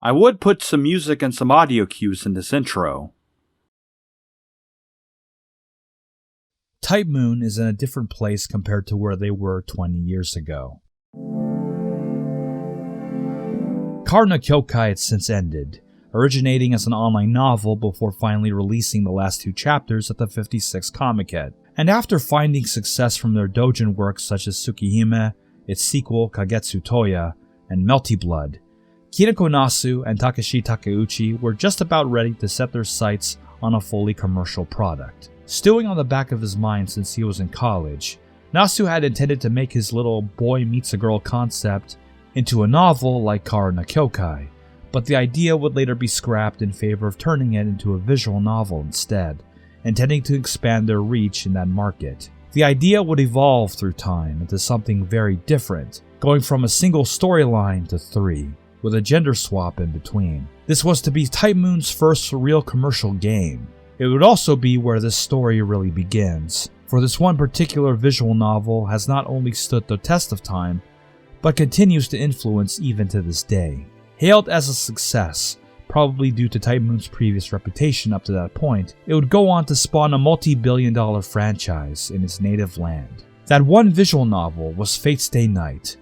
I would put some music and some audio cues in this intro. Type Moon is in a different place compared to where they were 20 years ago. Kara no Kyokai had since ended, originating as an online novel before finally releasing the last 2 chapters at the 56 Comic Head. And after finding success from their doujin works such as Tsukihime, its sequel Kagetsu Toya, and Melty Blood, Kinako Nasu and Takeshi Takeuchi were just about ready to set their sights on a fully commercial product. Stewing on the back of his mind since he was in college, Nasu had intended to make his little boy meets a girl concept into a novel like Kara no Kyokai, but the idea would later be scrapped in favor of turning it into a visual novel instead, intending to expand their reach in that market. The idea would evolve through time into something very different, going from a single storyline to 3, with a gender swap in between. This was to be Type Moon's first real commercial game. It would also be where this story really begins, for this one particular visual novel has not only stood the test of time, but continues to influence even to this day. Hailed as a success, probably due to Type Moon's previous reputation up to that point, it would go on to spawn a multi-billion-dollar franchise in its native land. That one visual novel was Fate Stay Night,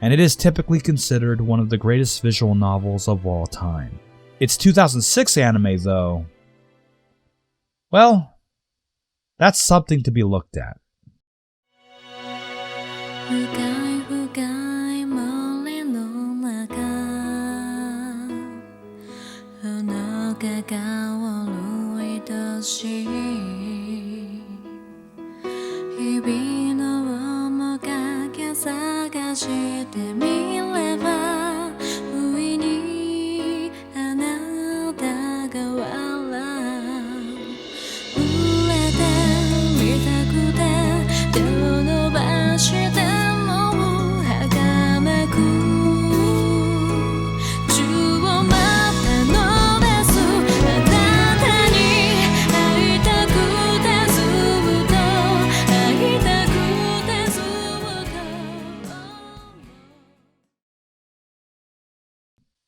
and it is typically considered one of the greatest visual novels of all time. Its 2006 anime, though, well, that's something to be looked at.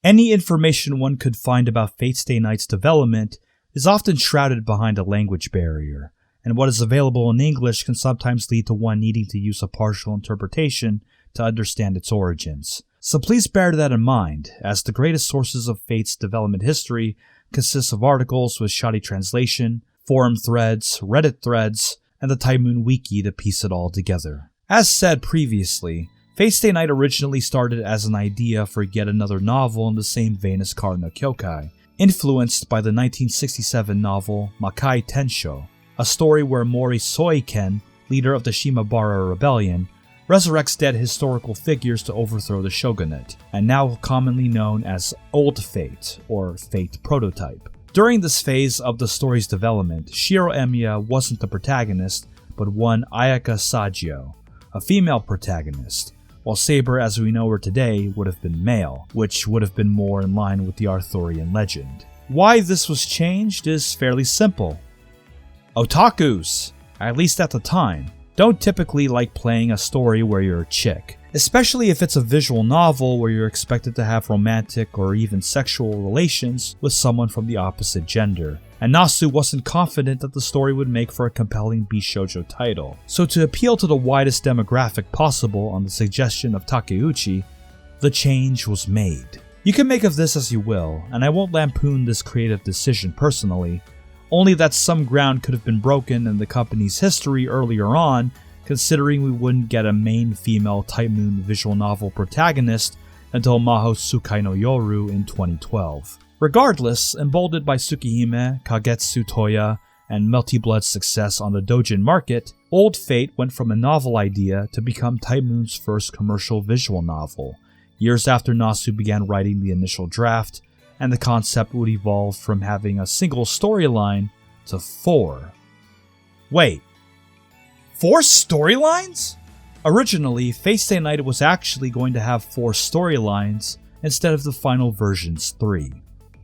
Any information one could find about Fate Stay Night's development is often shrouded behind a language barrier, and what is available in English can sometimes lead to one needing to use a partial interpretation to understand its origins. So please bear that in mind, as the greatest sources of Fate's development history consists of articles with shoddy translation, forum threads, Reddit threads, and the Type Moon Wiki to piece it all together. As said previously, Fate Stay Night originally started as an idea for yet another novel in the same vein as Kara no Kyokai, influenced by the 1967 novel Makai Tensho, a story where Mori Soiken, leader of the Shimabara Rebellion, resurrects dead historical figures to overthrow the shogunate, and now commonly known as Old Fate, or Fate Prototype. During this phase of the story's development, Shiro Emiya wasn't the protagonist, but one Ayaka Sagio, a female protagonist, while Saber as we know her today would have been male, which would have been more in line with the Arthurian legend. Why this was changed is fairly simple. Otakus, at least at the time, don't typically like playing a story where you're a chick, especially if it's a visual novel where you're expected to have romantic or even sexual relations with someone from the opposite gender. And Nasu wasn't confident that the story would make for a compelling Bishoujo title. So to appeal to the widest demographic possible on the suggestion of Takeuchi, the change was made. You can make of this as you will, and I won't lampoon this creative decision personally, only that some ground could have been broken in the company's history earlier on, considering we wouldn't get a main female Type Moon visual novel protagonist until Maho Tsukai no Yoru in 2012. Regardless, emboldened by Tsukihime, Kagetsu Toya, and Melty Blood's success on the doujin market, Old Fate went from a novel idea to become Type Moon's first commercial visual novel, years after Nasu began writing the initial draft, and the concept would evolve from having a single storyline to 4. Wait, 4 storylines? Originally, Fate Stay Night was actually going to have 4 storylines instead of the final version's 3.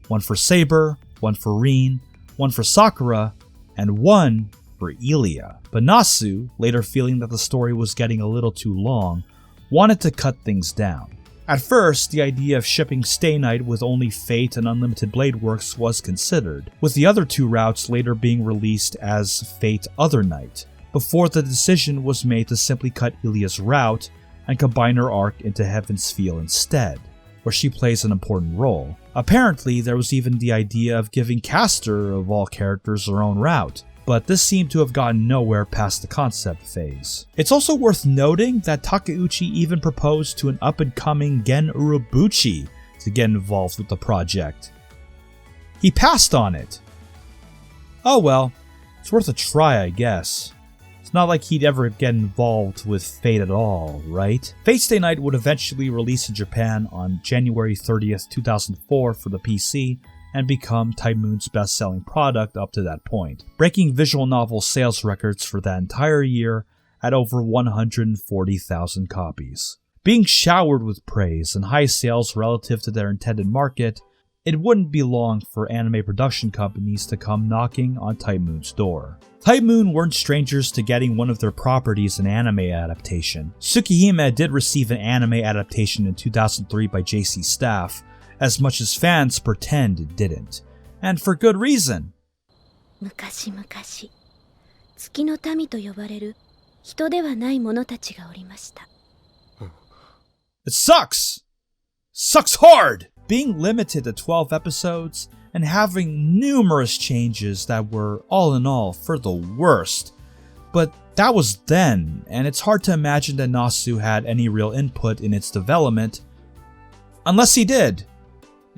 One for Saber, one for Rin, one for Sakura, and one for Ilia. But Nasu, later feeling that the story was getting a little too long, wanted to cut things down. At first, the idea of shipping Stay Night with only Fate and Unlimited Blade Works was considered, with the other two routes later being released as Fate Other Night, before the decision was made to simply cut Ilya's route and combine her arc into Heaven's Feel instead, where she plays an important role. Apparently, there was even the idea of giving Castor, of all characters, her own route, but this seemed to have gotten nowhere past the concept phase. It's also worth noting that Takeuchi even proposed to an up-and-coming Gen Urobuchi to get involved with the project. He passed on it. Oh well, it's worth a try, I guess. It's not like he'd ever get involved with Fate at all, right? Fate Stay Night would eventually release in Japan on January 30th, 2004 for the PC, and become Type Moon's best-selling product up to that point, breaking visual novel sales records for that entire year at over 140,000 copies. Being showered with praise and high sales relative to their intended market, it wouldn't be long for anime production companies to come knocking on Type Moon's door. Type Moon weren't strangers to getting one of their properties an anime adaptation. Tsukihime did receive an anime adaptation in 2003 by JC Staff, as much as fans pretend it didn't. And for good reason. It sucks! Sucks hard! Being limited to 12 episodes and having numerous changes that were, all in all, for the worst. But that was then, and it's hard to imagine that Nasu had any real input in its development. Unless he did.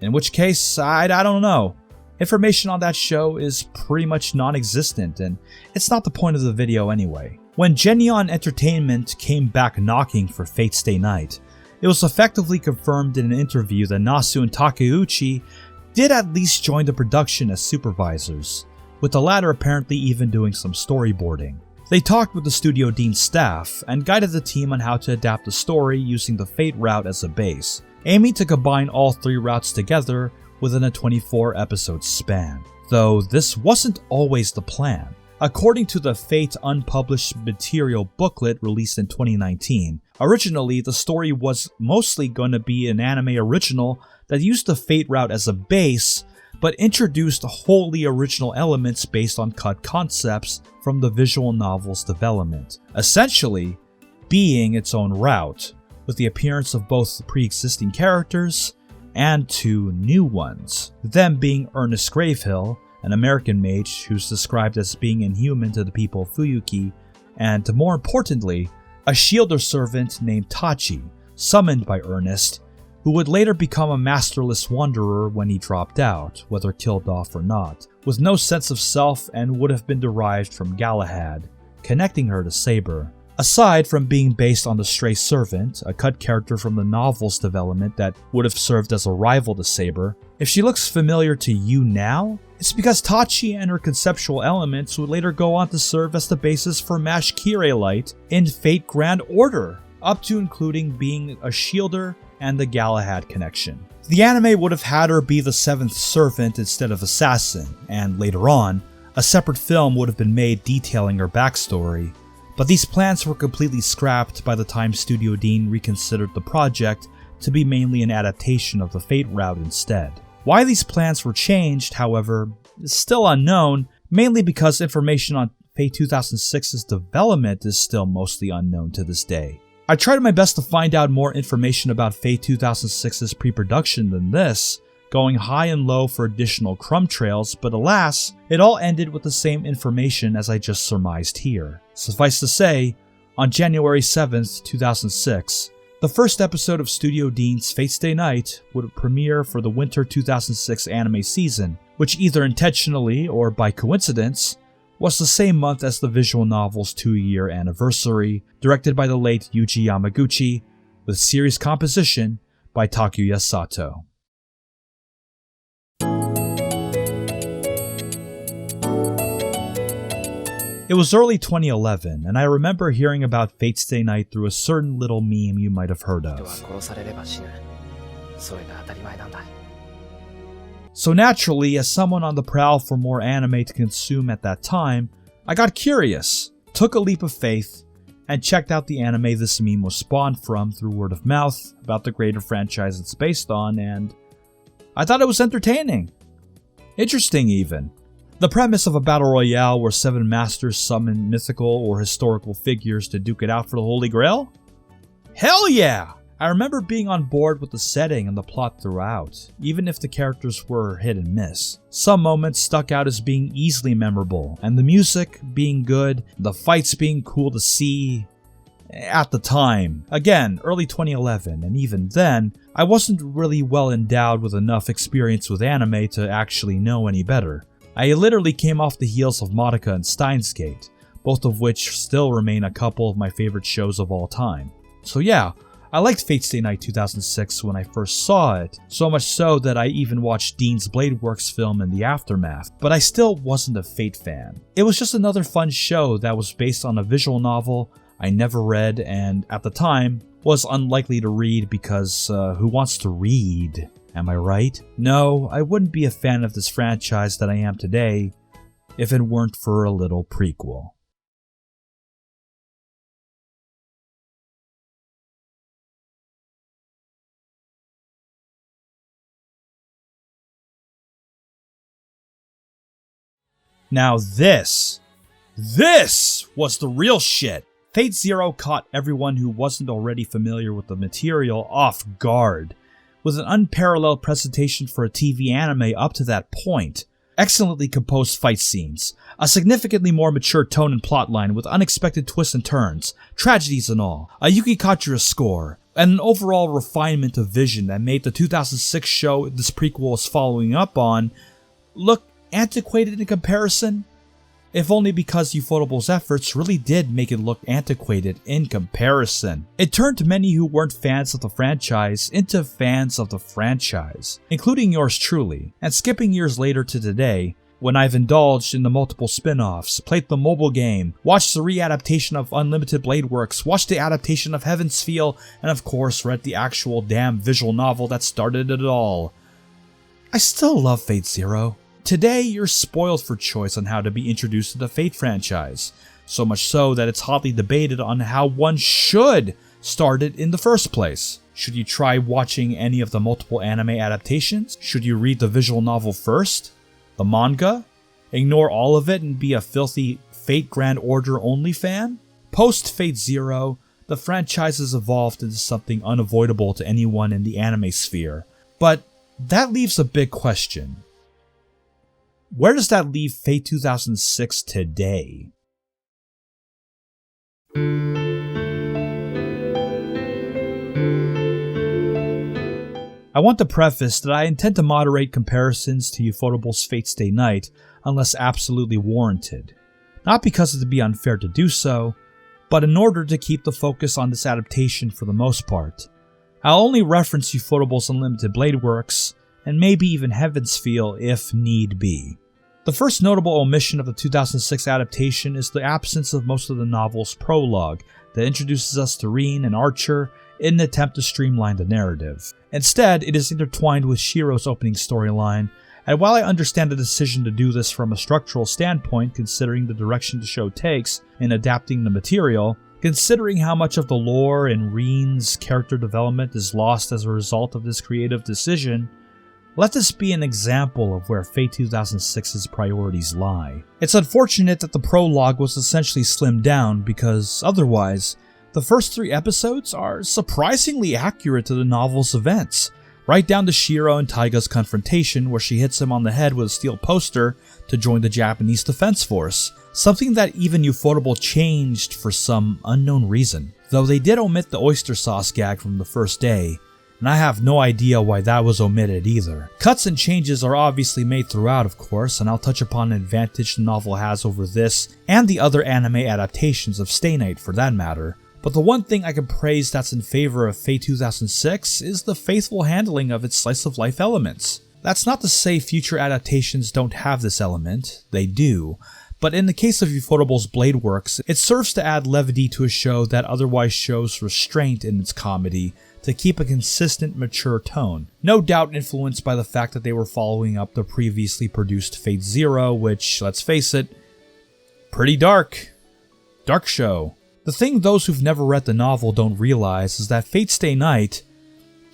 In which case, I don't know. Information on that show is pretty much non-existent, and it's not the point of the video anyway. When Geneon Entertainment came back knocking for Fate Stay Night, it was effectively confirmed in an interview that Nasu and Takeuchi did at least join the production as supervisors, with the latter apparently even doing some storyboarding. They talked with the Studio Deen staff and guided the team on how to adapt the story using the Fate route as a base, aiming to combine all three routes together within a 24-episode span. Though this wasn't always the plan. According to the Fate Unpublished Material booklet released in 2019, originally the story was mostly going to be an anime original that used the Fate route as a base, but introduced wholly original elements based on cut concepts from the visual novel's development, essentially being its own route, with the appearance of both pre-existing characters and two new ones, them being Ernest Gravehill, an American mage who's described as being inhuman to the people of Fuyuki, and more importantly, a shielder servant named Tachi, summoned by Ernest, who would later become a masterless wanderer when he dropped out, whether killed off or not, with no sense of self and would have been derived from Galahad, connecting her to Saber. Aside from being based on the Stray Servant, a cut character from the novel's development that would have served as a rival to Saber, if she looks familiar to you now, it's because Tachi and her conceptual elements would later go on to serve as the basis for Mash Kirei in Fate Grand Order, up to including being a shielder and the Galahad connection. The anime would have had her be the seventh servant instead of assassin, and later on, a separate film would have been made detailing her backstory, but these plans were completely scrapped by the time Studio Deen reconsidered the project to be mainly an adaptation of the Fate route instead. Why these plans were changed, however, is still unknown, mainly because information on Fate 2006's development is still mostly unknown to this day. I tried my best to find out more information about Fate 2006's pre-production than this, going high and low for additional crumb trails, but alas, it all ended with the same information as I just surmised here. Suffice to say, on January 7th, 2006, the first episode of Studio Deen's Fate Stay Night would premiere for the winter 2006 anime season, which either intentionally or by coincidence was the same month as the visual novel's 2-year anniversary, directed by the late Yuji Yamaguchi, with series composition by Takuya Sato. It was early 2011, and I remember hearing about Fate Stay Night through a certain little meme you might have heard of. So naturally, as someone on the prowl for more anime to consume at that time, I got curious, took a leap of faith, and checked out the anime this meme was spawned from through word of mouth about the greater franchise it's based on, and I thought it was entertaining. Interesting even. The premise of a battle royale where 7 masters summon mythical or historical figures to duke it out for the Holy Grail? Hell yeah! I remember being on board with the setting and the plot throughout, even if the characters were hit and miss. Some moments stuck out as being easily memorable, and the music being good, the fights being cool to see at the time. Again, early 2011, and even then, I wasn't really well endowed with enough experience with anime to actually know any better. I literally came off the heels of Madoka and Steins Gate, both of which still remain a couple of my favorite shows of all time. So yeah, I liked Fate Stay Night 2006 when I first saw it, so much so that I even watched Deen's Blade Works film in the aftermath, but I still wasn't a Fate fan. It was just another fun show that was based on a visual novel I never read and, at the time, was unlikely to read because who wants to read? Am I right? No, I wouldn't be a fan of this franchise that I am today if it weren't for a little prequel. Now this was the real shit. Fate Zero caught everyone who wasn't already familiar with the material off guard, with an unparalleled presentation for a TV anime up to that point, excellently composed fight scenes, a significantly more mature tone and plotline with unexpected twists and turns, tragedies and all, a Yuki Kajira score, and an overall refinement of vision that made the 2006 show this prequel is following up on look antiquated in comparison, if only because Ufotable's efforts really did make it look antiquated in comparison. It turned many who weren't fans of the franchise into fans of the franchise, including yours truly, and skipping years later to today, when I've indulged in the multiple spin-offs, played the mobile game, watched the readaptation of Unlimited Blade Works, watched the adaptation of Heaven's Feel, and of course read the actual damn visual novel that started it all. I still love Fate Zero. Today, you're spoiled for choice on how to be introduced to the Fate franchise, so much so that it's hotly debated on how one should start it in the first place. Should you try watching any of the multiple anime adaptations? Should you read the visual novel first? The manga? Ignore all of it and be a filthy Fate Grand Order only fan? Post Fate Zero, the franchise has evolved into something unavoidable to anyone in the anime sphere, but that leaves a big question. Where does that leave Fate 2006 today? I want to preface that I intend to moderate comparisons to Ufotable's Fate Stay Night unless absolutely warranted. Not because it would be unfair to do so, but in order to keep the focus on this adaptation for the most part. I'll only reference Ufotable's Unlimited Blade Works, and maybe even Heaven's Feel if need be. The first notable omission of the 2006 adaptation is the absence of most of the novel's prologue that introduces us to Reen and Archer in an attempt to streamline the narrative. Instead, it is intertwined with Shiro's opening storyline, and while I understand the decision to do this from a structural standpoint considering the direction the show takes in adapting the material, considering how much of the lore and Reen's character development is lost as a result of this creative decision, let this be an example of where Fate 2006's priorities lie. It's unfortunate that the prologue was essentially slimmed down because otherwise, the first 3 episodes are surprisingly accurate to the novel's events, right down to Shiro and Taiga's confrontation where she hits him on the head with a steel poster to join the Japanese Defense Force, something that even Ufotable changed for some unknown reason, though they did omit the oyster sauce gag from the first day, and I have no idea why that was omitted either. Cuts and changes are obviously made throughout, of course, and I'll touch upon an advantage the novel has over this and the other anime adaptations of Stay Night for that matter, but the one thing I can praise that's in favor of Fate 2006 is the faithful handling of its slice-of-life elements. That's not to say future adaptations don't have this element, they do, but in the case of Ufotable's Blade Works, it serves to add levity to a show that otherwise shows restraint in its comedy to keep a consistent, mature tone. No doubt influenced by the fact that they were following up the previously produced Fate Zero, which, let's face it, pretty dark. Dark show. The thing those who've never read the novel don't realize is that Fate Stay Night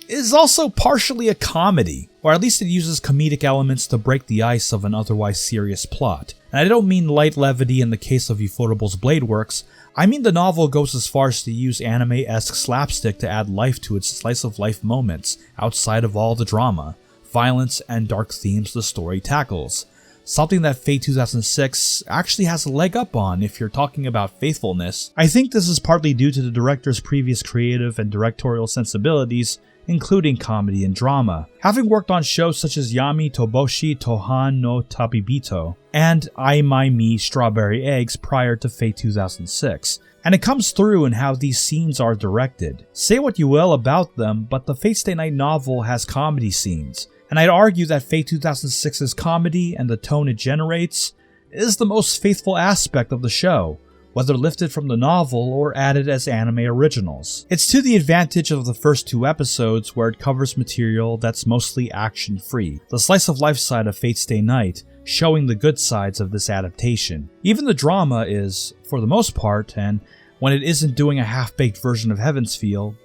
is also partially a comedy, or at least it uses comedic elements to break the ice of an otherwise serious plot. And I don't mean light levity in the case of Ufotable's Blade Works, I mean the novel goes as far as to use anime-esque slapstick to add life to its slice-of-life moments outside of all the drama, violence, and dark themes the story tackles. Something that Fate 2006 actually has a leg up on if you're talking about faithfulness. I think this is partly due to the director's previous creative and directorial sensibilities, including comedy and drama, having worked on shows such as Yami Toboshi Tohan no Tabibito and Ai Mai Mi Strawberry Eggs prior to Fate 2006. And it comes through in how these scenes are directed. Say what you will about them, but the Fate Stay Night novel has comedy scenes, and I'd argue that Fate 2006's comedy and the tone it generates is the most faithful aspect of the show, whether lifted from the novel or added as anime originals. It's to the advantage of the first 2 episodes where it covers material that's mostly action-free, the slice-of-life side of Fate Stay Night showing the good sides of this adaptation. Even the drama is, for the most part, and when it isn't doing a half-baked version of Heaven's Feel,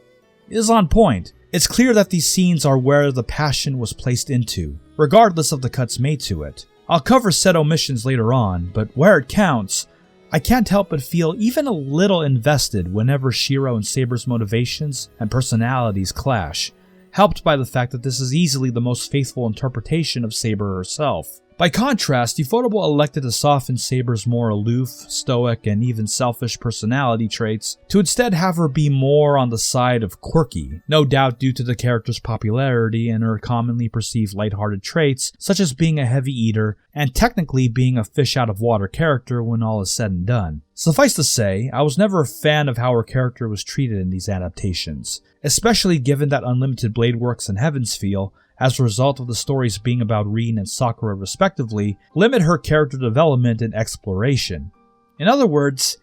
is on point. It's clear that these scenes are where the passion was placed into, regardless of the cuts made to it. I'll cover said omissions later on, but where it counts, I can't help but feel even a little invested whenever Shiro and Saber's motivations and personalities clash, helped by the fact that this is easily the most faithful interpretation of Saber herself. By contrast, Ufotable elected to soften Saber's more aloof, stoic, and even selfish personality traits to instead have her be more on the side of quirky, no doubt due to the character's popularity and her commonly perceived lighthearted traits such as being a heavy eater and technically being a fish-out-of-water character when all is said and done. Suffice to say, I was never a fan of how her character was treated in these adaptations, especially given that Unlimited Blade Works and Heaven's Feel, as a result of the stories being about Rin and Sakura respectively, limit her character development and exploration. In other words,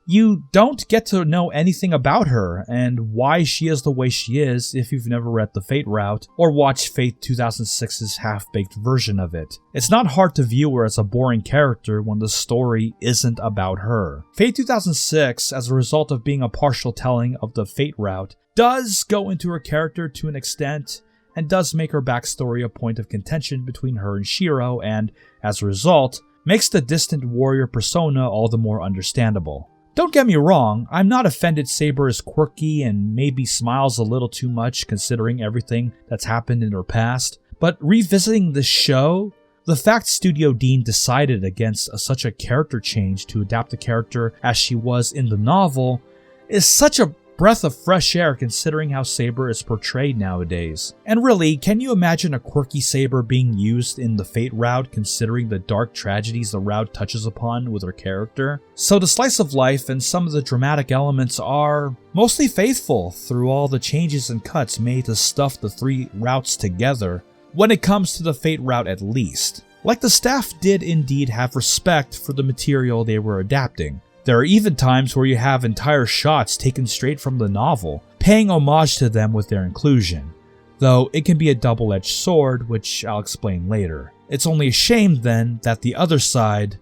you don't get to know anything about her and why she is the way she is if you've never read the Fate route or watched Fate 2006's half-baked version of it. It's not hard to view her as a boring character when the story isn't about her. Fate 2006, as a result of being a partial telling of the Fate route, does go into her character to an extent, and does make her backstory a point of contention between her and Shiro, and, as a result, makes the distant warrior persona all the more understandable. Don't get me wrong, I'm not offended Saber is quirky and maybe smiles a little too much considering everything that's happened in her past, but revisiting this show, the fact Studio Deen decided against such a character change to adapt the character as she was in the novel is such a breath of fresh air considering how Saber is portrayed nowadays. And really, can you imagine a quirky Saber being used in the Fate route considering the dark tragedies the route touches upon with her character? So the slice of life and some of the dramatic elements are mostly faithful through all the changes and cuts made to stuff the 3 routes together, when it comes to the Fate route at least. Like the staff did indeed have respect for the material they were adapting. There are even times where you have entire shots taken straight from the novel, paying homage to them with their inclusion, though it can be a double-edged sword, which I'll explain later. It's only a shame then that the other side,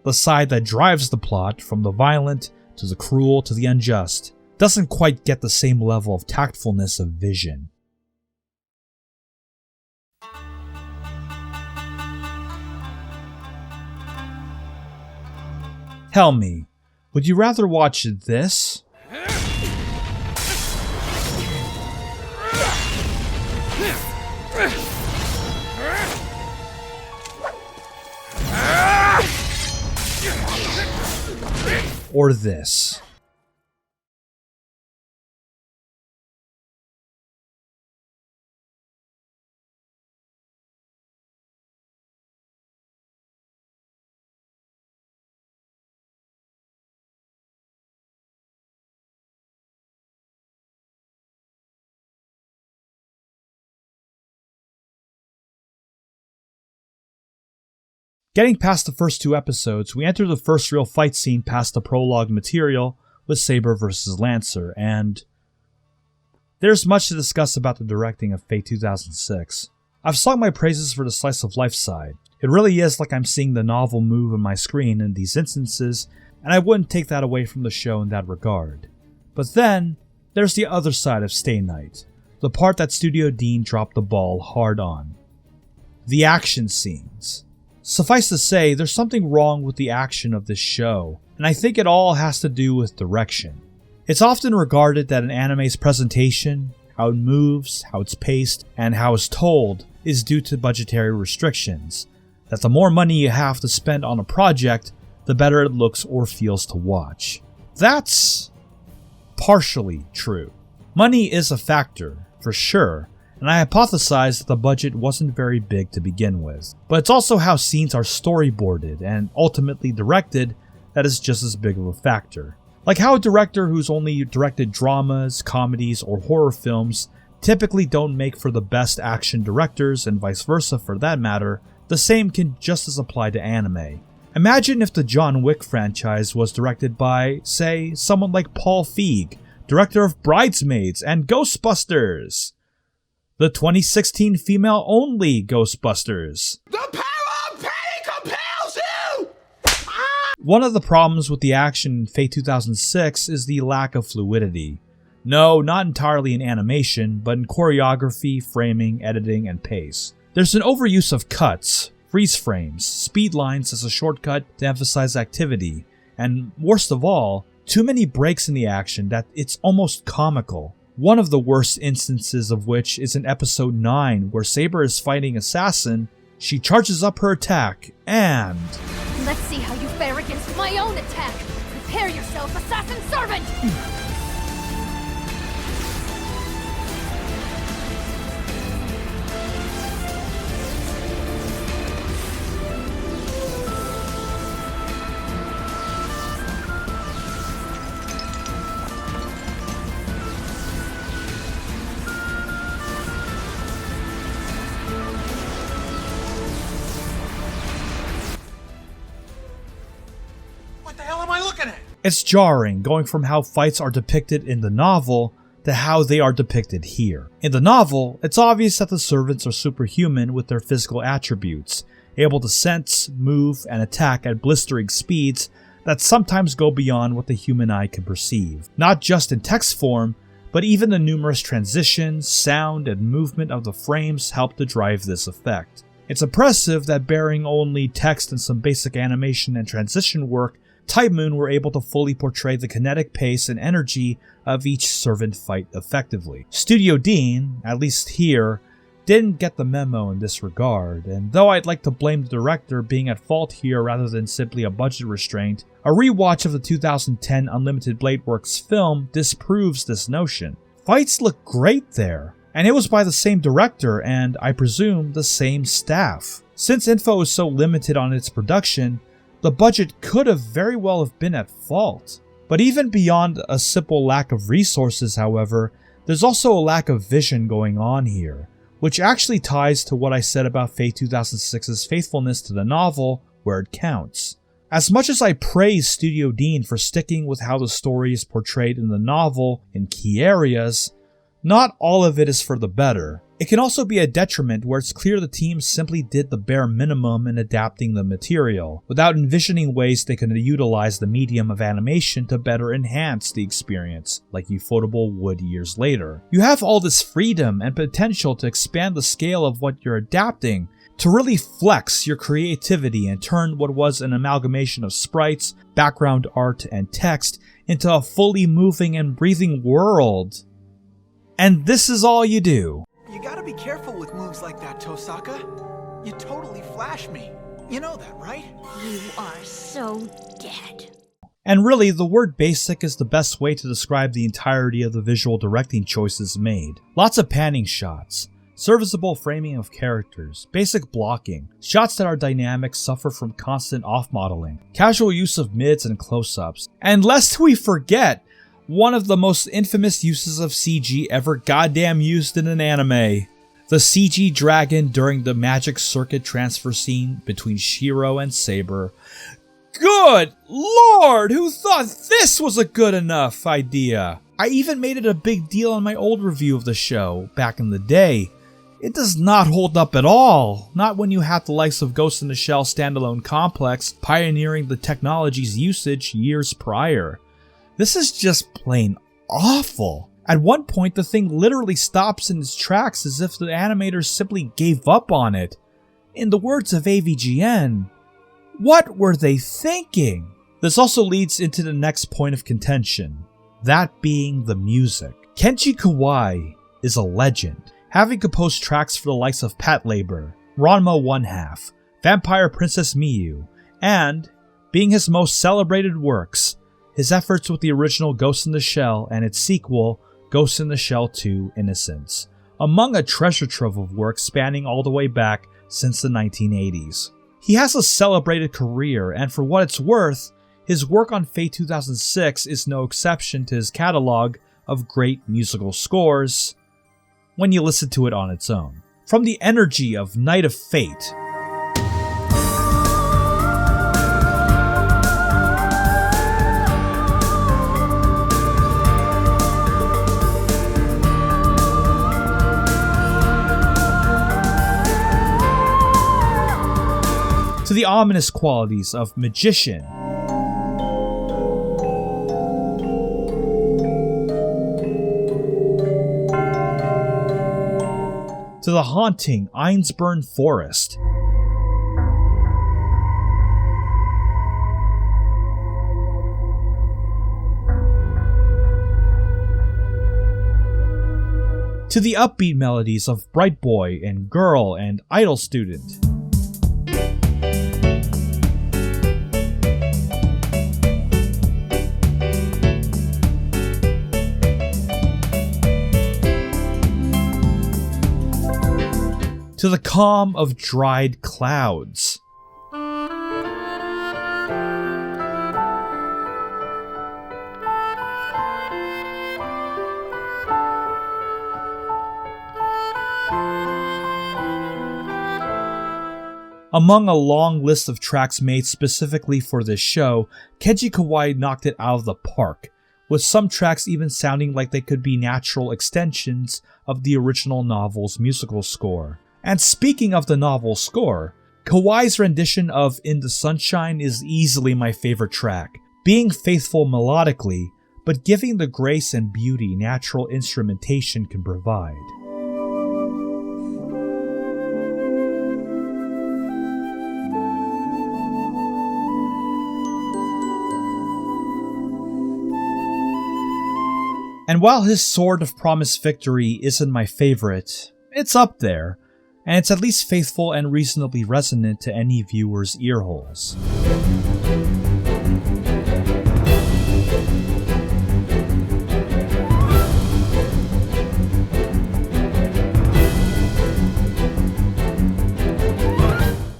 the side that drives the plot from the violent to the cruel to the unjust, doesn't quite get the same level of tactfulness of vision. Tell me, would you rather watch this or this? Getting past the first 2 episodes, we enter the first real fight scene past the prologue material with Saber vs. Lancer, and there's much to discuss about the directing of Fate 2006. I've sung my praises for the slice of life side. It really is like I'm seeing the novel move on my screen in these instances, and I wouldn't take that away from the show in that regard. But then, there's the other side of Stay Night, the part that Studio Deen dropped the ball hard on. The action scenes. Suffice to say, there's something wrong with the action of this show, and I think it all has to do with direction. It's often regarded that an anime's presentation, how it moves, how it's paced, and how it's told is due to budgetary restrictions, that the more money you have to spend on a project, the better it looks or feels to watch. That's partially true. Money is a factor, for sure, and I hypothesize that the budget wasn't very big to begin with. But it's also how scenes are storyboarded and ultimately directed that is just as big of a factor. Like how a director who's only directed dramas, comedies, or horror films typically don't make for the best action directors, and vice versa for that matter, the same can just as apply to anime. Imagine if the John Wick franchise was directed by, say, someone like Paul Feig, director of Bridesmaids and Ghostbusters. The 2016 female-only Ghostbusters. The power of panic compels you! One of the problems with the action in Fate 2006 is the lack of fluidity. No, not entirely in animation, but in choreography, framing, editing, and pace. There's an overuse of cuts, freeze frames, speed lines as a shortcut to emphasize activity, and worst of all, too many breaks in the action that it's almost comical. One of the worst instances of which is in episode 9, where Saber is fighting Assassin, she charges up her attack, and... Let's see how you fare against my own attack! Prepare yourself, Assassin Servant! It's jarring, going from how fights are depicted in the novel to how they are depicted here. In the novel, it's obvious that the servants are superhuman with their physical attributes, able to sense, move, and attack at blistering speeds that sometimes go beyond what the human eye can perceive. Not just in text form, but even the numerous transitions, sound, and movement of the frames help to drive this effect. It's impressive that bearing only text and some basic animation and transition work, Type Moon were able to fully portray the kinetic pace and energy of each servant fight effectively. Studio Deen, at least here, didn't get the memo in this regard, and though I'd like to blame the director being at fault here rather than simply a budget restraint, a rewatch of the 2010 Unlimited Blade Works film disproves this notion. Fights look great there, and it was by the same director and, I presume, the same staff. Since info is so limited on its production, the budget could have very well have been at fault. But even beyond a simple lack of resources, however, there's also a lack of vision going on here, which actually ties to what I said about Fate 2006's faithfulness to the novel, where it counts. As much as I praise Studio Deen for sticking with how the story is portrayed in the novel in key areas, not all of it is for the better. It can also be a detriment where it's clear the team simply did the bare minimum in adapting the material, without envisioning ways they could utilize the medium of animation to better enhance the experience, like Ufotable would years later. You have all this freedom and potential to expand the scale of what you're adapting, to really flex your creativity and turn what was an amalgamation of sprites, background art, and text into a fully moving and breathing world. And this is all you do. You gotta be careful with moves like that, Tosaka. You totally flash me. You know that, right? You are so dead. And really, the word basic is the best way to describe the entirety of the visual directing choices made. Lots of panning shots, serviceable framing of characters, basic blocking, shots that are dynamic suffer from constant off-modeling, casual use of mids and close-ups, and lest we forget, one of the most infamous uses of CG ever goddamn used in an anime. The CG dragon during the magic circuit transfer scene between Shiro and Saber. Good lord, who thought this was a good enough idea? I even made it a big deal in my old review of the show back in the day. It does not hold up at all, not when you have the likes of Ghost in the Shell standalone complex pioneering the technology's usage years prior. This is just plain awful. At one point, the thing literally stops in its tracks as if the animators simply gave up on it. In the words of AVGN, what were they thinking? This also leads into the next point of contention, that being the music. Kenji Kawai is a legend, having composed tracks for the likes of Patlabor, Ranma 1/2, Vampire Princess Miyu, and, being his most celebrated works, his efforts with the original Ghost in the Shell and its sequel, Ghost in the Shell 2 Innocence, among a treasure trove of works spanning all the way back since the 1980s. He has a celebrated career, and for what it's worth, his work on Fate 2006 is no exception to his catalog of great musical scores when you listen to it on its own. From the energy of Night of Fate, to the ominous qualities of Magician, to the haunting Einsburn Forest, to the upbeat melodies of Bright Boy and Girl and Idol Student, to the calm of Dried Clouds, among a long list of tracks made specifically for this show, Kenji Kawai knocked it out of the park, with some tracks even sounding like they could be natural extensions of the original novel's musical score. And speaking of the novel score, Kawai's rendition of In the Sunshine is easily my favorite track, being faithful melodically, but giving the grace and beauty natural instrumentation can provide. And while his Sword of Promised Victory isn't my favorite, it's up there, and it's at least faithful and reasonably resonant to any viewer's earholes.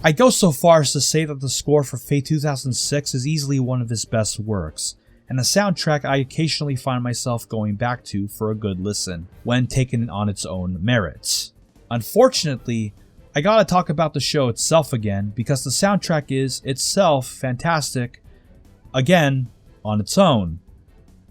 I go so far as to say that the score for Fate 2006 is easily one of his best works, and a soundtrack I occasionally find myself going back to for a good listen, when taken on its own merits. Unfortunately, I gotta talk about the show itself again, because the soundtrack is, itself, fantastic, again, on its own.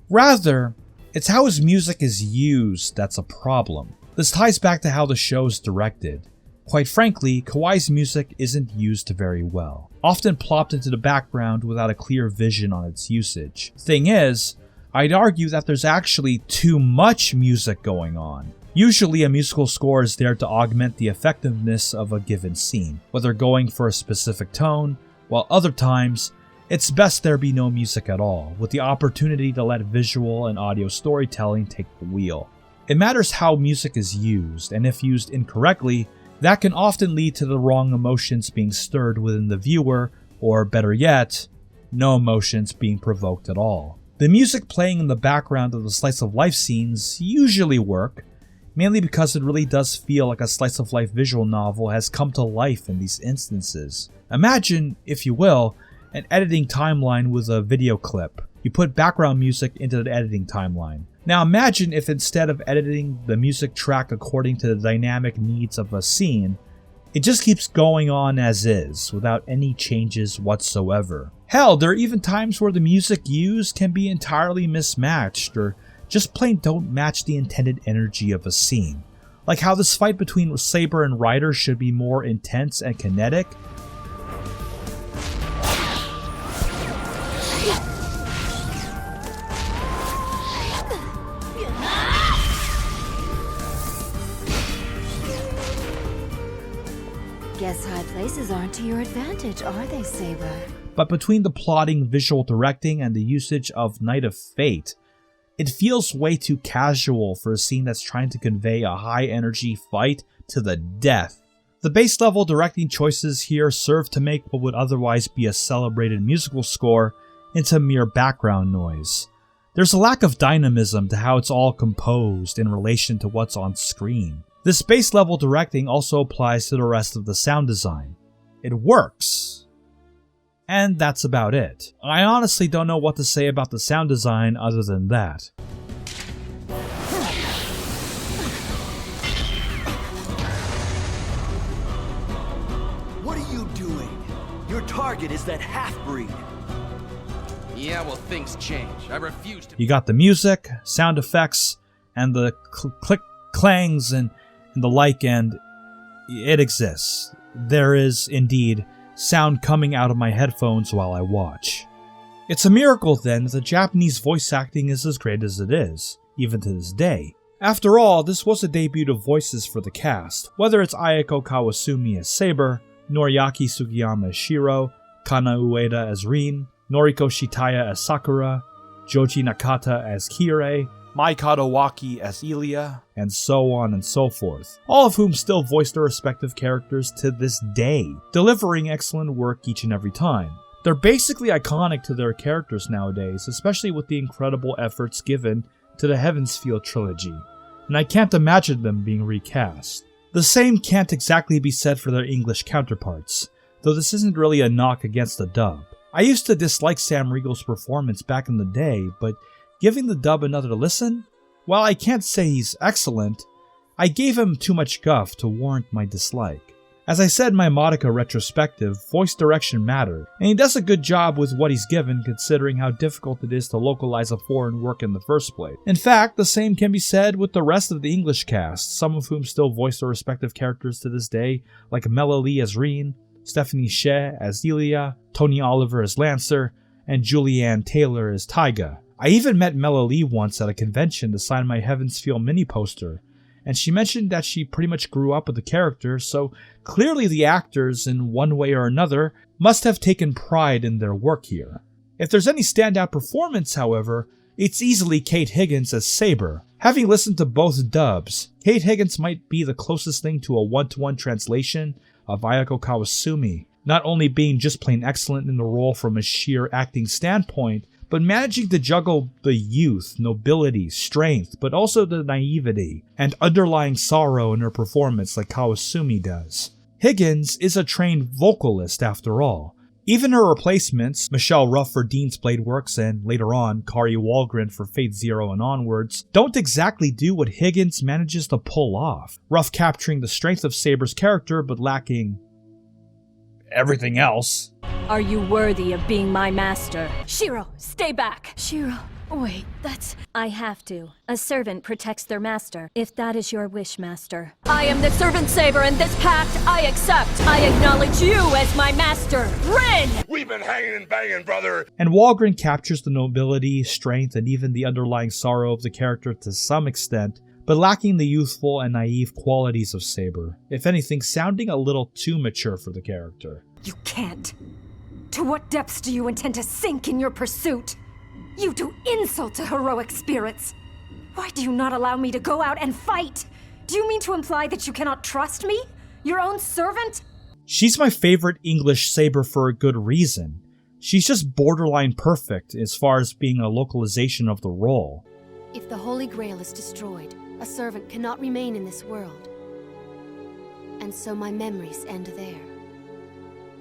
Rather, it's how his music is used that's a problem. This ties back to how the show is directed. Quite frankly, Kawai's music isn't used very well, often plopped into the background without a clear vision on its usage. Thing is, I'd argue that there's actually too much music going on. Usually a musical score is there to augment the effectiveness of a given scene, whether going for a specific tone, while other times, it's best there be no music at all, with the opportunity to let visual and audio storytelling take the wheel. It matters how music is used, and if used incorrectly, that can often lead to the wrong emotions being stirred within the viewer, or better yet, no emotions being provoked at all. The music playing in the background of the slice of life scenes usually work, mainly because it really does feel like a slice of life visual novel has come to life in these instances. Imagine, if you will, an editing timeline with a video clip. You put background music into the editing timeline. Now imagine if instead of editing the music track according to the dynamic needs of a scene, it just keeps going on as is, without any changes whatsoever. Hell, there are even times where the music used can be entirely mismatched, or just plain don't match the intended energy of a scene, Like how this fight between Saber and Ryder should be more intense and kinetic. Guess high places aren't to your advantage, are they, Saber? But between the plotting, visual directing, and the usage of Night of Fate, it feels way too casual for a scene that's trying to convey a high-energy fight to the death. The base-level directing choices here serve to make what would otherwise be a celebrated musical score into mere background noise. There's a lack of dynamism to how it's all composed in relation to what's on screen. This base-level directing also applies to the rest of the sound design. It works. And that's about it. I honestly don't know what to say about the sound design other than that. What are you doing? Your target is that half-breed. Yeah, well, things change. I refuse to. You got the music, sound effects, and the click clangs and the like, and it exists. There is, indeed, sound coming out of my headphones while I watch. It's a miracle, then, that the Japanese voice acting is as great as it is, even to this day. After all, this was a debut of voices for the cast, whether it's Ayako Kawasumi as Saber, Noriaki Sugiyama as Shiro, Kana Ueda as Rin, Noriko Shitaya as Sakura, Joji Nakata as Kirei, Mai Kadowaki as Ilya, and so on and so forth, all of whom still voice their respective characters to this day, delivering excellent work each and every time. They're basically iconic to their characters nowadays, especially with the incredible efforts given to the Heavensfield trilogy, and I can't imagine them being recast. The same can't exactly be said for their English counterparts, though this isn't really a knock against the dub. I used to dislike Sam Riegel's performance back in the day, but giving the dub another listen, while I can't say he's excellent, I gave him too much guff to warrant my dislike. As I said in my Modica retrospective, voice direction mattered, and he does a good job with what he's given considering how difficult it is to localize a foreign work in the first place. In fact, the same can be said with the rest of the English cast, some of whom still voice their respective characters to this day, like Mela Lee as Rin, Stephanie Sheh as Delia, Tony Oliver as Lancer, and Julianne Taylor as Taiga. I even met Mela Lee once at a convention to sign my Heavensfield mini poster, and she mentioned that she pretty much grew up with the character, so clearly the actors, in one way or another, must have taken pride in their work here. If there's any standout performance, however, it's easily Kate Higgins as Saber. Having listened to both dubs, Kate Higgins might be the closest thing to a one-to-one translation of Ayako Kawasumi, not only being just plain excellent in the role from a sheer acting standpoint, but managing to juggle the youth, nobility, strength, but also the naivety and underlying sorrow in her performance like Kawasumi does. Higgins is a trained vocalist after all. Even her replacements, Michelle Ruff for Deen's Blade Works and later on Kari Walgren for Fate Zero and onwards, don't exactly do what Higgins manages to pull off. Ruff capturing the strength of Saber's character but lacking everything else. Are you worthy of being my master? Shiro, stay back! Shiro, Wait, that's... I have to. A servant protects their master, if that is your wish, master. I am the servant Saber, and this pact I accept. I acknowledge you as my master, Rin! We've been hanging and banging, brother. And Walgren captures the nobility, strength, and even the underlying sorrow of the character to some extent, but lacking the youthful and naive qualities of Saber, if anything sounding a little too mature for the character. You can't. To what depths do you intend to sink in your pursuit? You do insult to heroic spirits. Why do you not allow me to go out and fight? Do you mean to imply that you cannot trust me? Your own servant? She's my favorite English Saber for a good reason. She's just borderline perfect as far as being a localization of the role. If the Holy Grail is destroyed, a servant cannot remain in this world. And so my memories end there.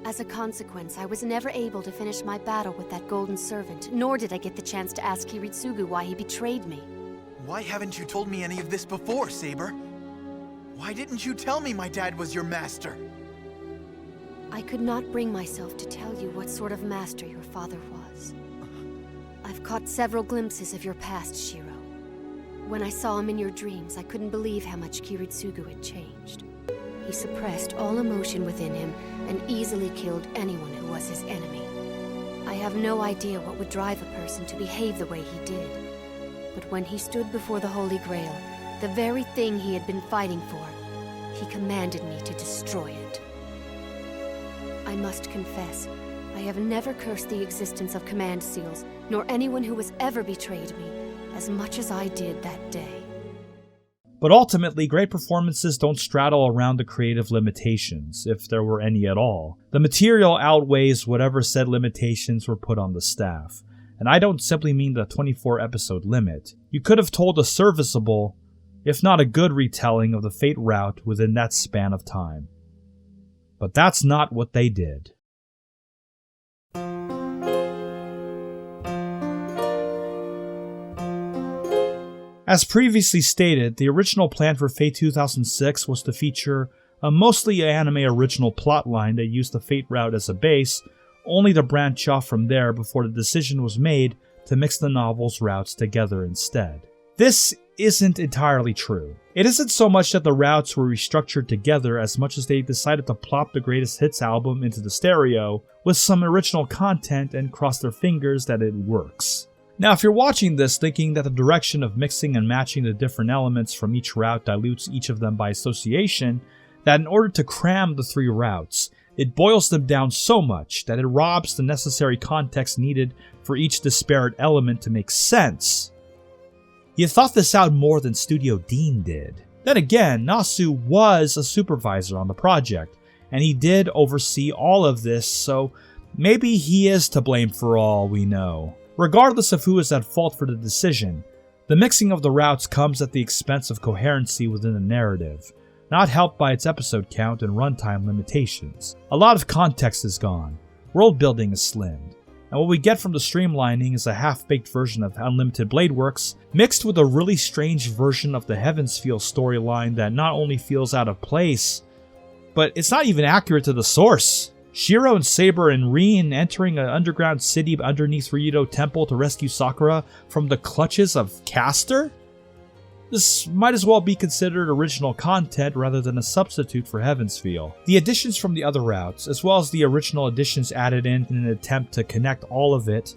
As a consequence, I was never able to finish my battle with that golden servant, nor did I get the chance to ask Kiritsugu why he betrayed me. Why haven't you told me any of this before, Saber? Why didn't you tell me my dad was your master? I could not bring myself to tell you what sort of master your father was. I've caught several glimpses of your past, Shiro. When I saw him in your dreams, I couldn't believe how much Kiritsugu had changed. He suppressed all emotion within him and easily killed anyone who was his enemy. I have no idea what would drive a person to behave the way he did. But when he stood before the Holy Grail, the very thing he had been fighting for, he commanded me to destroy it. I must confess, I have never cursed the existence of command seals, nor anyone who has ever betrayed me, as much as I did that day. But ultimately, great performances don't straddle around the creative limitations, if there were any at all. The material outweighs whatever said limitations were put on the staff. And I don't simply mean the 24-episode limit. You could have told a serviceable, if not a good retelling of the Fate route within that span of time. But that's not what they did. As previously stated, the original plan for Fate 2006 was to feature a mostly anime original plotline that used the Fate route as a base, only to branch off from there before the decision was made to mix the novel's routes together instead. This isn't entirely true. It isn't so much that the routes were restructured together as much as they decided to plop the Greatest Hits album into the stereo with some original content and cross their fingers that it works. Now, if you're watching this thinking that the direction of mixing and matching the different elements from each route dilutes each of them by association, that in order to cram the three routes, it boils them down so much that it robs the necessary context needed for each disparate element to make sense, you thought this out more than Studio Deen did. Then again, Nasu was a supervisor on the project, and he did oversee all of this, so maybe he is to blame for all we know. Regardless of who is at fault for the decision, the mixing of the routes comes at the expense of coherency within the narrative, not helped by its episode count and runtime limitations. A lot of context is gone, world building is slimmed, and what we get from the streamlining is a half-baked version of Unlimited Blade Works, mixed with a really strange version of the Heavensfeel storyline that not only feels out of place, but it's not even accurate to the source. Shiro and Saber and Rin entering an underground city underneath Ryudo Temple to rescue Sakura from the clutches of Castor? This might as well be considered original content rather than a substitute for Heavensfeel. The additions from the other routes, as well as the original additions added in an attempt to connect all of it,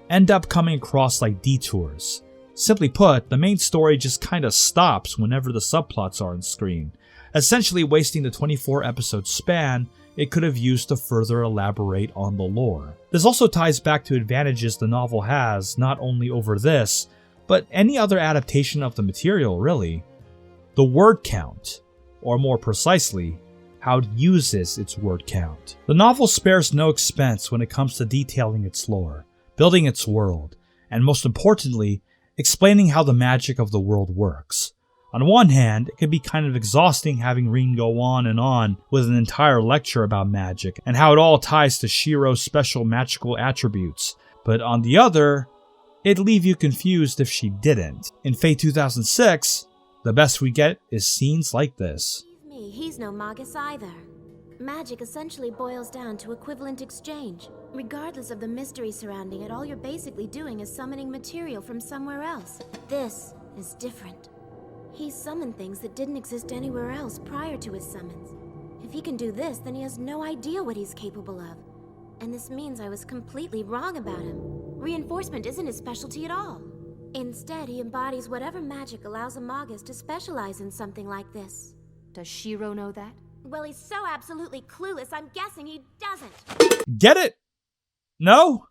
end up coming across like detours. Simply put, the main story just kinda stops whenever the subplots are on screen, essentially wasting the 24-episode span it could have used to further elaborate on the lore. This also ties back to advantages the novel has, not only over this, but any other adaptation of the material, really. The word count, or more precisely, how it uses its word count. The novel spares no expense when it comes to detailing its lore, building its world, and most importantly, explaining how the magic of the world works. On one hand, it can be kind of exhausting having Rin go on with an entire lecture about magic and how it all ties to Shiro's special magical attributes, but on the other, it'd leave you confused if she didn't. In Fate 2006, the best we get is scenes like this. Me, he's no magus either. Magic essentially boils down to equivalent exchange. Regardless of the mystery surrounding it, all you're basically doing is summoning material from somewhere else. This is different. He summoned things that didn't exist anywhere else prior to his summons. If he can do this, then he has no idea what he's capable of. And this means I was completely wrong about him. Reinforcement isn't his specialty at all. Instead, he embodies whatever magic allows a magus to specialize in something like this. Does Shiro know that? Well, he's so absolutely clueless, I'm guessing he doesn't. Get it? No?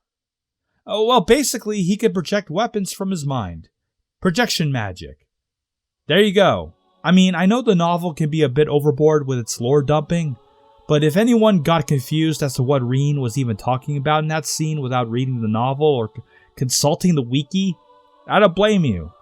Oh, well, basically, he could project weapons from his mind. Projection magic. There you go. I mean, I know the novel can be a bit overboard with its lore dumping, but if anyone got confused as to what Rin was even talking about in that scene without reading the novel or consulting the wiki, I don't blame you.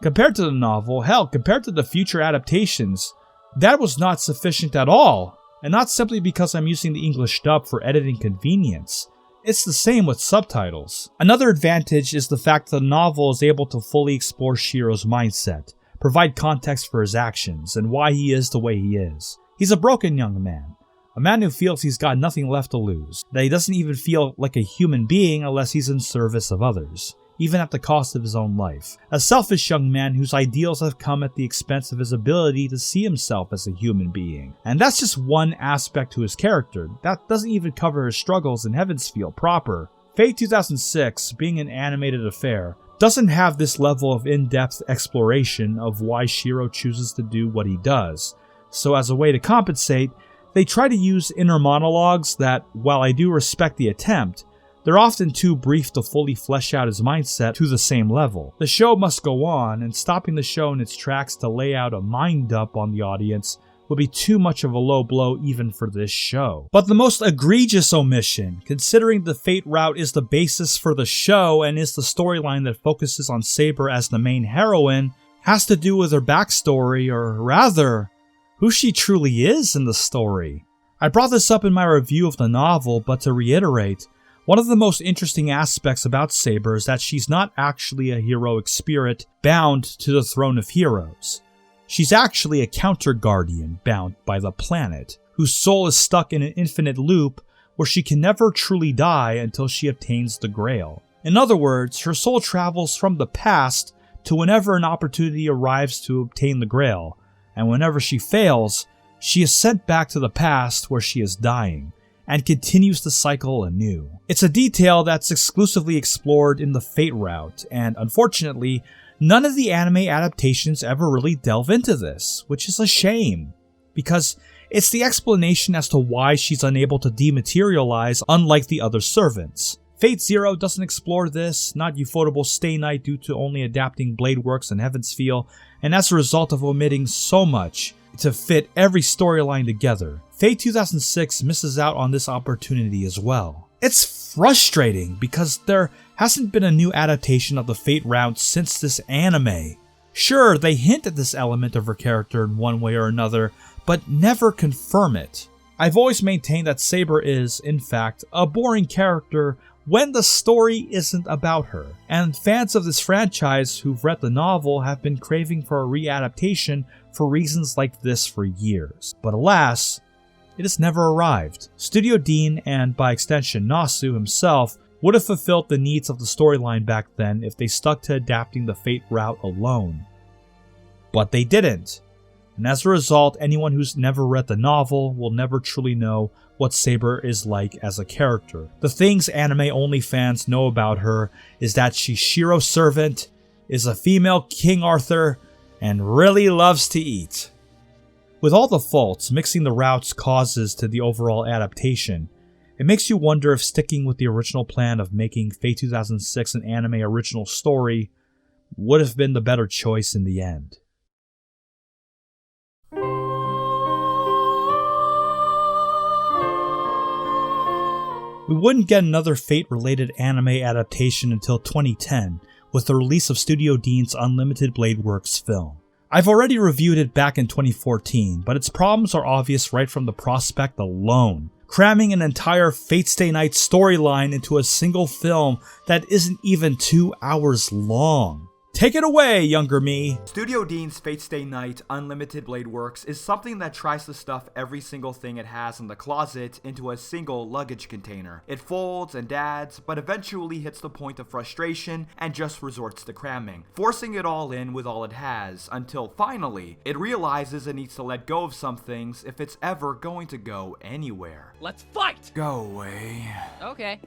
Compared to the novel, hell, compared to the future adaptations, that was not sufficient at all, and not simply because I'm using the English dub for editing convenience. It's the same with subtitles. Another advantage is the fact that the novel is able to fully explore Shiro's mindset, provide context for his actions, and why he is the way he is. He's a broken young man. A man who feels he's got nothing left to lose, that he doesn't even feel like a human being unless he's in service of others. even at the cost of his own life. A selfish young man whose ideals have come at the expense of his ability to see himself as a human being. And that's just one aspect to his character. That doesn't even cover his struggles in Heavensfield proper. Fate 2006, being an animated affair, doesn't have this level of in-depth exploration of why Shiro chooses to do what he does. So as a way to compensate, they try to use inner monologues that, while I do respect the attempt, they're often too brief to fully flesh out his mindset to the same level. The show must go on, and stopping the show in its tracks to lay out a mind dump on the audience would be too much of a low blow even for this show. But the most egregious omission, considering the Fate route is the basis for the show and is the storyline that focuses on Saber as the main heroine, has to do with her backstory, or rather, who she truly is in the story. I brought this up in my review of the novel, but to reiterate, one of the most interesting aspects about Saber is that she's not actually a heroic spirit bound to the throne of heroes. She's actually a counter-guardian bound by the planet, whose soul is stuck in an infinite loop where she can never truly die until she obtains the Grail. In other words, her soul travels from the past to whenever an opportunity arrives to obtain the Grail, and whenever she fails, she is sent back to the past where she is dying, and continues the cycle anew. It's a detail that's exclusively explored in the Fate route, and unfortunately, none of the anime adaptations ever really delve into this, which is a shame, because it's the explanation as to why she's unable to dematerialize unlike the other servants. Fate Zero doesn't explore this, not Ufotable Stay Night due to only adapting Bladeworks and Heavensfield, and as a result of omitting so much to fit every storyline together, Fate 2006 misses out on this opportunity as well. It's frustrating because there hasn't been a new adaptation of the Fate route since this anime. Sure, they hint at this element of her character in one way or another, but never confirm it. I've always maintained that Saber is, in fact, a boring character when the story isn't about her, and fans of this franchise who've read the novel have been craving for a readaptation for reasons like this for years. But alas, it has never arrived. Studio Deen, and by extension Nasu himself, would have fulfilled the needs of the storyline back then if they stuck to adapting the Fate route alone. But they didn't. And as a result, anyone who's never read the novel will never truly know what Saber is like as a character. The things anime-only fans know about her is that she's Shiro's servant, is a female King Arthur, and really loves to eat. With all the faults mixing the routes causes to the overall adaptation, it makes you wonder if sticking with the original plan of making Fate 2006 an anime original story would have been the better choice in the end. We wouldn't get another Fate-related anime adaptation until 2010, with the release of Studio Deen's Unlimited Bladeworks film. I've already reviewed it back in 2014, but its problems are obvious right from the prospect alone. Cramming an entire Fate Stay Night storyline into a single film that isn't even 2 hours long. Take it away, younger me! Studio Deen's Fate Stay Night Unlimited Bladeworks is something that tries to stuff every single thing it has in the closet into a single luggage container. It folds and adds, but eventually hits the point of frustration and just resorts to cramming, forcing it all in with all it has, until finally, it realizes it needs to let go of some things if it's ever going to go anywhere. Let's fight! Go away. Okay.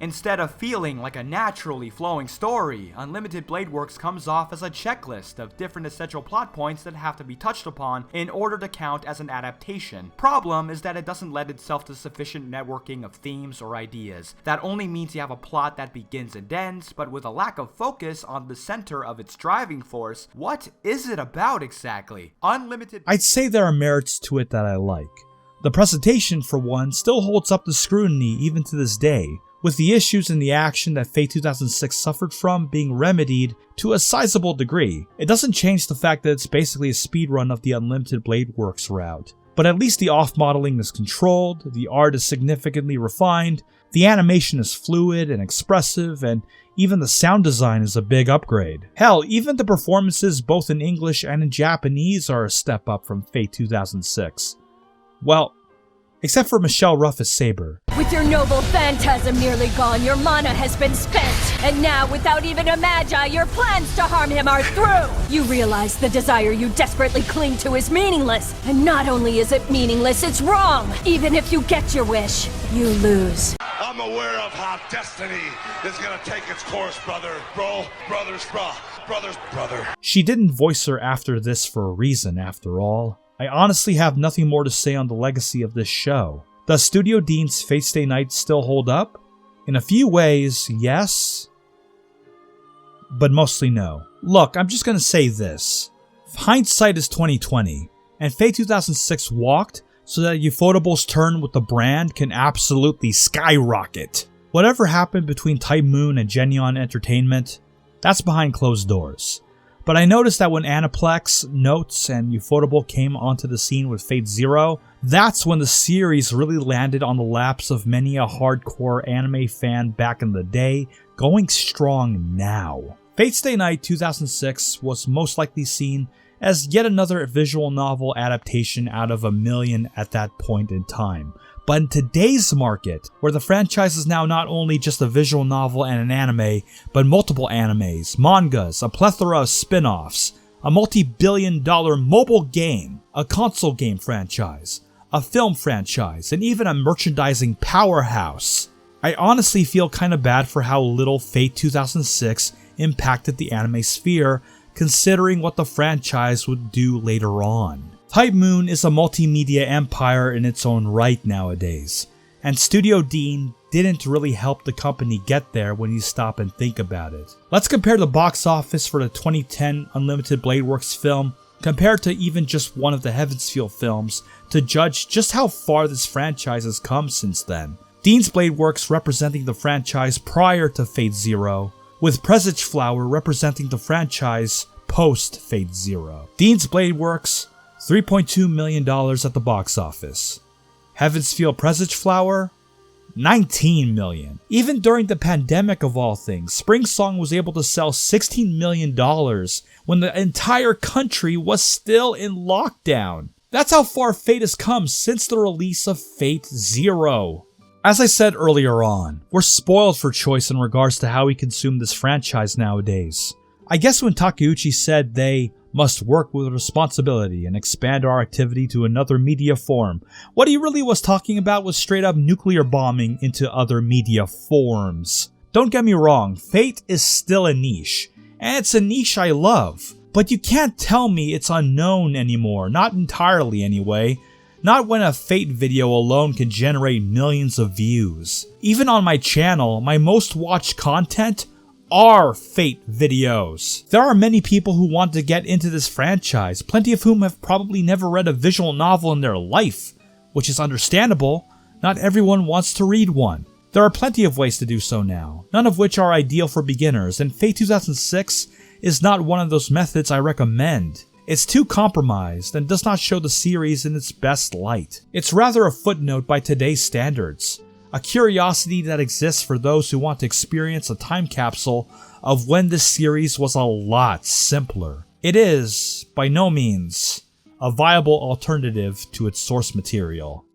Instead of feeling like a naturally flowing story, Unlimited Bladeworks comes off as a checklist of different essential plot points that have to be touched upon in order to count as an adaptation. Problem is that it doesn't lend itself to sufficient networking of themes or ideas. That only means you have a plot that begins and ends, but with a lack of focus on the center of its driving force. What is it about exactly? I'd say there are merits to it that I like. The presentation, for one, still holds up to scrutiny even to this day, with the issues in the action that Fate 2006 suffered from being remedied to a sizable degree. It doesn't change the fact that it's basically a speedrun of the Unlimited Bladeworks route, but at least the off-modeling is controlled, the art is significantly refined, the animation is fluid and expressive, and even the sound design is a big upgrade. Hell, even the performances both in English and in Japanese are a step up from Fate 2006. Well, Except for Michelle Ruff as Saber. With your noble phantasm nearly gone, your mana has been spent. And now, without even a magi, your plans to harm him are through. You realize the desire you desperately cling to is meaningless. And not only is it meaningless, it's wrong. Even if you get your wish, you lose. I'm aware of how destiny is gonna take its course, brother. Bro, brothers, brother. She didn't voice her after this for a reason, after all. I honestly have nothing more to say on the legacy of this show. Does Studio Deen's Fate Stay Night still hold up? In a few ways, yes. But mostly no. Look, I'm just gonna say this. Hindsight is 2020, and Fate 2006 walked so that Ufotable's turn with the brand can absolutely skyrocket. Whatever happened between Type Moon and Genion Entertainment, that's behind closed doors. But I noticed that when Aniplex, Notes, and Ufotable came onto the scene with Fate Zero, that's when the series really landed on the laps of many a hardcore anime fan back in the day, going strong now. Fate Stay Night 2006 was most likely seen as yet another visual novel adaptation out of a million at that point in time. But in today's market, where the franchise is now not only just a visual novel and an anime, but multiple animes, mangas, a plethora of spin-offs, a multi-billion-dollar mobile game, a console game franchise, a film franchise, and even a merchandising powerhouse, I honestly feel kinda bad for how little Fate 2006 impacted the anime sphere, considering what the franchise would do later on. Type Moon is a multimedia empire in its own right nowadays, and Studio Deen didn't really help the company get there when you stop and think about it. Let's compare the box office for the 2010 Unlimited Blade Works film compared to even just one of the Heavensfield films to judge just how far this franchise has come since then. Deen's Blade Works representing the franchise prior to Fate Zero, with Presage Flower representing the franchise post Fate Zero. Deen's Blade Works, $3.2 million at the box office. Heavensfield Presage Flower, $19 million. Even during the pandemic of all things, Spring Song was able to sell $16 million when the entire country was still in lockdown. That's how far Fate has come since the release of Fate Zero. As I said earlier on, we're spoiled for choice in regards to how we consume this franchise nowadays. I guess when Takeuchi said they must work with responsibility and expand our activity to another media form, what he really was talking about was straight up nuclear bombing into other media forms. Don't get me wrong, Fate is still a niche, and it's a niche I love, but you can't tell me it's unknown anymore, not entirely anyway. Not when a Fate video alone can generate millions of views. Even on my channel, my most watched content are Fate videos. There are many people who want to get into this franchise, plenty of whom have probably never read a visual novel in their life, which is understandable. Not everyone wants to read one. There are plenty of ways to do so now, none of which are ideal for beginners, and Fate 2006 is not one of those methods I recommend. It's too compromised and does not show the series in its best light. It's rather a footnote by today's standards, a curiosity that exists for those who want to experience a time capsule of when this series was a lot simpler. It is, by no means, a viable alternative to its source material.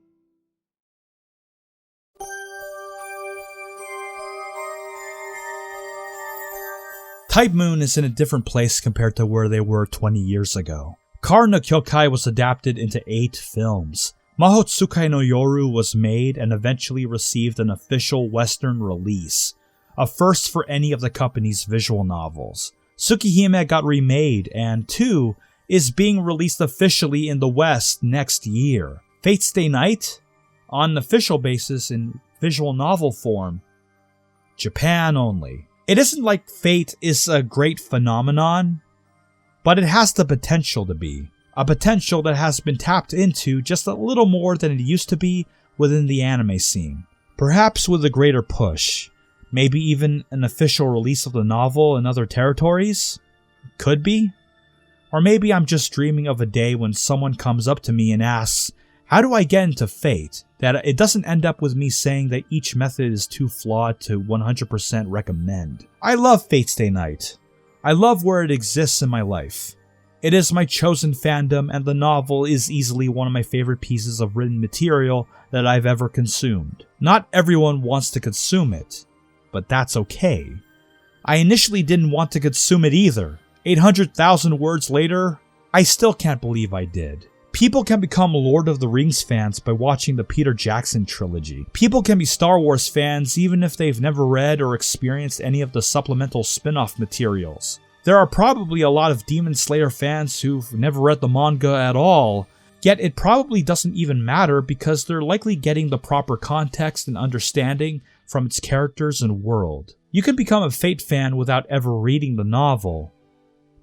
Type Moon is in a different place compared to where they were 20 years ago. Kar no Kyokai was adapted into 8 films. Mahotsukai no Yoru was made and eventually received an official Western release, a first for any of the company's visual novels. Tsukihime got remade and 2 is being released officially in the West next year. Fate Stay Night, on an official basis in visual novel form, Japan only. It isn't like Fate is a great phenomenon, but it has the potential to be. A potential that has been tapped into just a little more than it used to be within the anime scene. Perhaps with a greater push. Maybe even an official release of the novel in other territories? Could be. Or maybe I'm just dreaming of a day when someone comes up to me and asks, how do I get into Fate? That it doesn't end up with me saying that each method is too flawed to 100% recommend. I love Fate Stay Night. I love where it exists in my life. It is my chosen fandom, and the novel is easily one of my favorite pieces of written material that I've ever consumed. Not everyone wants to consume it, but that's okay. I initially didn't want to consume it either. 800,000 words later, I still can't believe I did. People can become Lord of the Rings fans by watching the Peter Jackson trilogy. People can be Star Wars fans even if they've never read or experienced any of the supplemental spin-off materials. There are probably a lot of Demon Slayer fans who've never read the manga at all, yet it probably doesn't even matter because they're likely getting the proper context and understanding from its characters and world. You can become a Fate fan without ever reading the novel,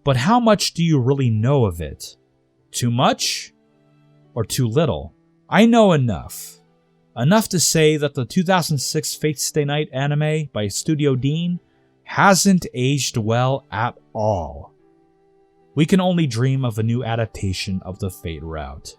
but how much do you really know of it? Too much? Or too little? I know enough. Enough to say that the 2006 Fate Stay Night anime by Studio Deen hasn't aged well at all. We can only dream of a new adaptation of the Fate route.